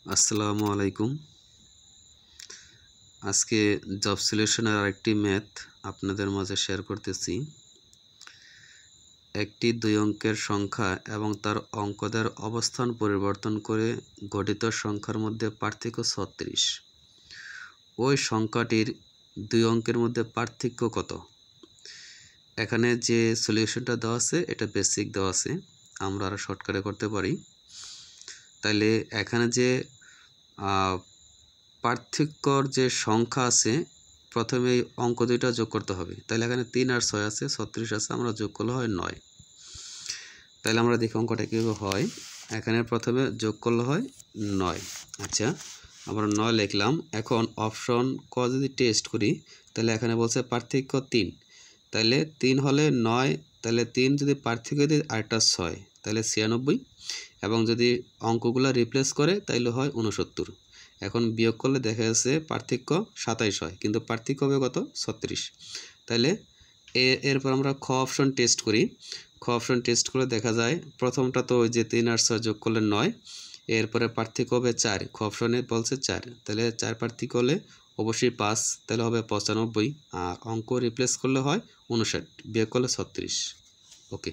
আসসালামু আলাইকুম। আজকে জব সলিউশনের আরেকটি ম্যাথ আপনাদের মাঝে শেয়ার করতেছি। একটি 2 অঙ্কের সংখ্যা এবং তার অঙ্কদের অবস্থান পরিবর্তন করে গঠিত সংখ্যার মধ্যে পার্থক্য 36। ওই সংখ্যাটির 2 অঙ্কের মধ্যে পার্থক্য কত? এখানে যে সলিউশনটা দেওয়া আছে এটা বেসিক দেওয়া আছে, আমরা আরও শর্টকাটে করতে পারি। তাইলে এখানে যে পার্থক্যর যে সংখ্যা আছে প্রথমে এই অঙ্ক দুইটা যোগ করতে হবে। তাহলে এখানে 3 আর 6 আছে, 36 আছে, আমরা যোগ করলে হয় 9। তাহলে আমরা দেখি অঙ্কটা কীভাবে হয়। এখানে প্রথমে যোগ করলে হয় 9। আচ্ছা, আমরা 9 লিখলাম। এখন অপশন ক যদি টেস্ট করি তাহলে এখানে বলছে পার্থক্য 3। তাহলে 3 হলে 9, তাহলে 3 যদি পার্থক্য দিই আরেকটা 6, তাহলে 96। এবং যদি অঙ্কগুলো রিপ্লেস করে তাইলে হয় 69। এখন বিয়োগ করলে দেখা যাচ্ছে পার্থক্য 27 হয়, কিন্তু পার্থক্য হবে কত? 36। তাহলে এরপর আমরা খ অপশন টেস্ট করি। খ অপশন টেস্ট করে দেখা যায় প্রথমটা তো ওই যে 3 আর 6 যোগ করলে 9, এরপরে পার্থক্য হবে 4। খ অপশনে বলছে 4, তাহলে 4 পার্থক্য হলে অবশ্যই 5, তাহলে হবে 95। আর অঙ্ক রিপ্লেস করলে হয় 59, বিয়োগ করলে 36। ওকে।